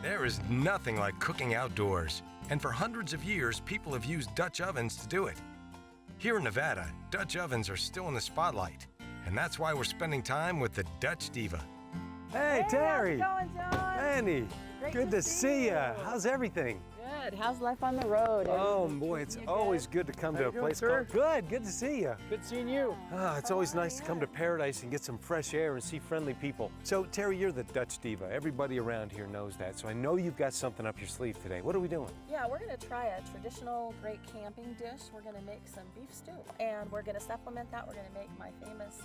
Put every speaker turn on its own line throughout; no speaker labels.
There is nothing like cooking outdoors, and for hundreds of years, people have used Dutch ovens to do it. Here in Nevada, Dutch ovens are still in the spotlight, and that's why we're spending time with the Dutch Diva.
Hey, Terry!
How's it going, John?
Annie!
Great
Good to see you. How's everything?
Good. How's life on the road?
Oh boy, it's always good to come to a place called... Good to see you.
Good seeing you.
It's always nice to come to Paradise and get some fresh air and see friendly people. So, Terry, you're the Dutch Diva. Everybody around here knows that. So I know you've got something up your sleeve today. What are we doing?
Yeah, we're going to try a traditional great camping dish. We're going to make some beef stew. And we're going to supplement that. We're going to make my famous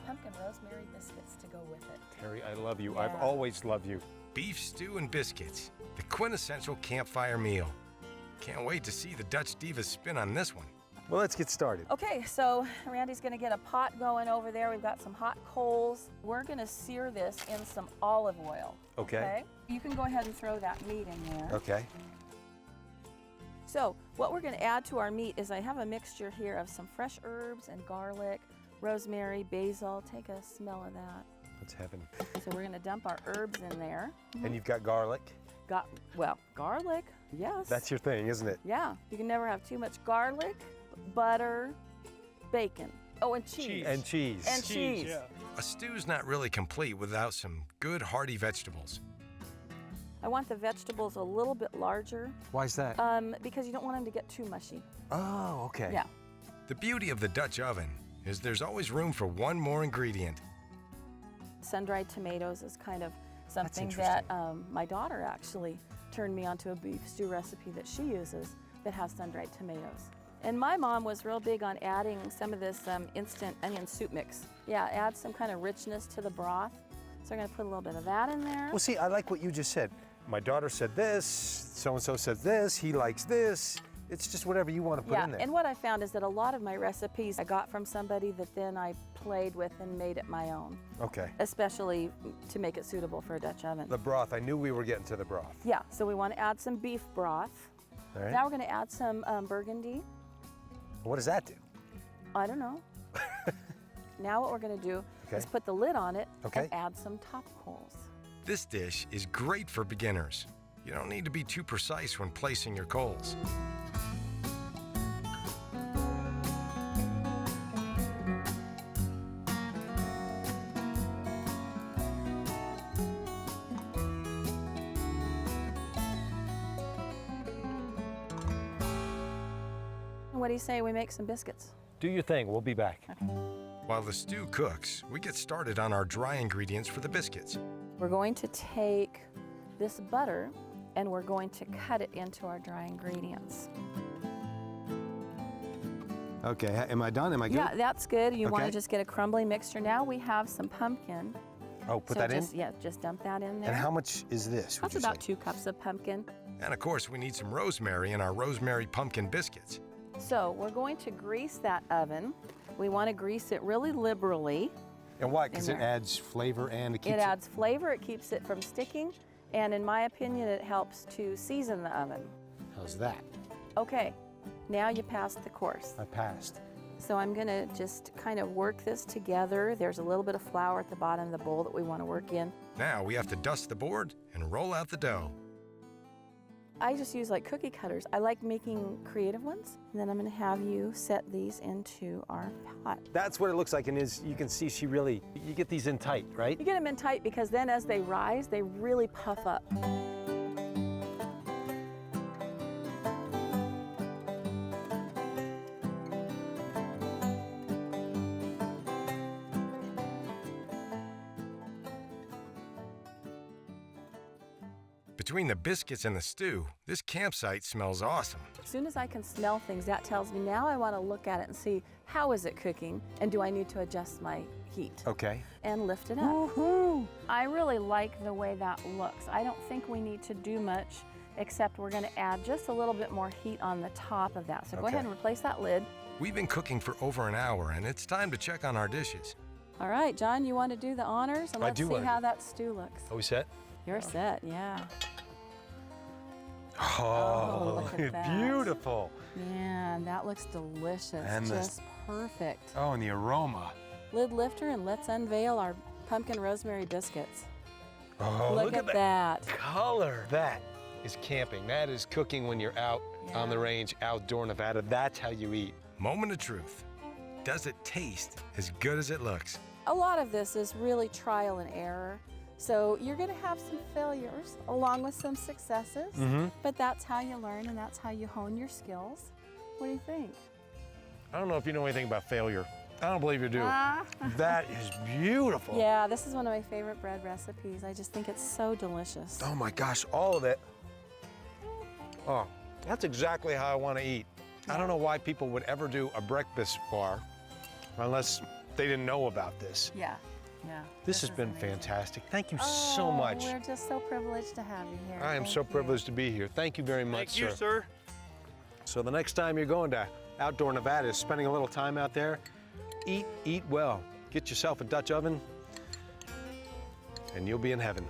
pumpkin rosemary biscuits to go with it.
Terry, I love you.
Yeah.
I've always loved you.
Beef stew and biscuits, the quintessential campfire meal. Can't wait to see the Dutch Diva's spin on this one.
Well, let's get started.
Okay, so Randy's going to get a pot going over there. We've got some hot coals. We're going to sear this in some olive oil.
Okay.
You can go ahead and throw that meat in there.
Okay.
So what we're going to add to our meat is I have a mixture here of some fresh herbs and garlic, rosemary, basil. Take a smell of that.
That's heaven.
So we're going to dump our herbs in there.
And you've got garlic.
Garlic, yes.
That's your thing, isn't it?
Yeah, you can never have too much garlic, butter, bacon. Oh, and cheese.
And cheese.
And cheese.
Yeah.
A stew's not really complete without some good hearty vegetables.
I want the vegetables a little bit larger
Why's that?
because you don't want them to get too mushy.
Oh, okay.
Yeah.
The beauty of the Dutch oven is there's always room for one more ingredient.
Sun-dried tomatoes is kind of something
interesting.
that my daughter actually turned me onto a beef stew recipe that she uses that has sun-dried tomatoes. And my mom was real big on adding some of this instant onion soup mix. Yeah, add some kind of richness to the broth. So I'm gonna put a little bit of that in there.
Well, see, I like what you just said. My daughter said this, so-and-so said this, he likes this. It's just whatever you want to put in there.
And what I found is that a lot of my recipes I got from somebody that then I played with and made it my own,
Okay.
especially to make it suitable for a Dutch oven.
The broth, I knew we were getting to the broth.
Yeah, so we want to add some beef broth.
All right.
Now we're going to add some burgundy.
What does that do?
I don't know. Now what we're going to do
Okay.
is put the lid on it
Okay.
and add some top coals.
This dish is great for beginners. You don't need to be too precise when placing your coals.
What do you say we make some biscuits?
Do your thing, we'll be back.
While the stew cooks, we get started on our dry ingredients for the biscuits.
We're going to take this butter and we're going to cut it into our dry ingredients.
Okay, am I done? Am I good?
Yeah, that's good. You want
Okay.
to just get a crumbly mixture. Now we have some pumpkin.
Oh, put
So
that
just,
in?
Yeah, just dump that in there.
And how much is this, would
That's
you
about
say?
2 cups of pumpkin.
And of course, we need some rosemary in our rosemary pumpkin biscuits.
So we're going to grease that oven. We want to grease it really liberally.
And why? Because
in
it
there.
adds flavor and it keeps
It adds flavor, it keeps it from sticking, and in my opinion, it helps to season the oven.
How's that?
Okay, now you passed the course.
I passed.
So I'm gonna just kind of work this together. There's a little bit of flour at the bottom of the bowl that we want to work in.
Now we have to dust the board and roll out the dough.
I just use like cookie cutters. I like making creative ones. And then I'm gonna have you set these into our pot.
That's what it looks like, and you can see she really, you get these in tight, right?
You get them in tight because then as they rise, they really puff up.
Between the biscuits and the stew, this campsite smells awesome.
As soon as I can smell things, that tells me now I want to look at it and see how is it cooking and do I need to adjust my heat
Okay.
and lift it up.
Woohoo!
I really like the way that looks. I don't think we need to do much except we're going to add just a little bit more heat on the top of that. So go
Okay.
ahead and replace that lid.
We've been cooking for over an hour, and it's time to check on our dishes.
All right, John, you want to do the honors? And
I
let's
do
see
wanna
how
do-
that stew looks.
Are we set?
You're set, yeah.
Oh,
look at that.
beautiful.
Man, that looks delicious.
And
just perfect.
Oh, and the aroma.
Lid lifter, and let's unveil our pumpkin rosemary biscuits.
Oh,
Look at that.
color. That is camping. That is cooking when you're out on the
Yeah.
range, outdoor Nevada. That's how you eat.
Moment of truth. Does it taste as good as it looks?
A lot of this is really trial and error. So you're going to have some failures along with some successes, but that's how you learn and that's how you hone your skills. What do you think?
I don't know if you know anything about failure. I don't believe you do.
Ah.
That is beautiful.
Yeah, this is one of my favorite bread recipes. I just think it's so delicious.
Oh my gosh, all of it. Oh, that's exactly how I want to eat. I don't know why people would ever do a breakfast bar unless they didn't know about this.
Yeah, yeah.
This has
is
been
amazing.
fantastic. Thank you so
Oh,
much.
We're just so privileged to have you here.
I am
Thank
so
you.
privileged to be here. Thank you very much,
Thank you, sir.
So the next time you're going to outdoor Nevada, spending a little time out there, eat well. Get yourself a Dutch oven, and you'll be in heaven.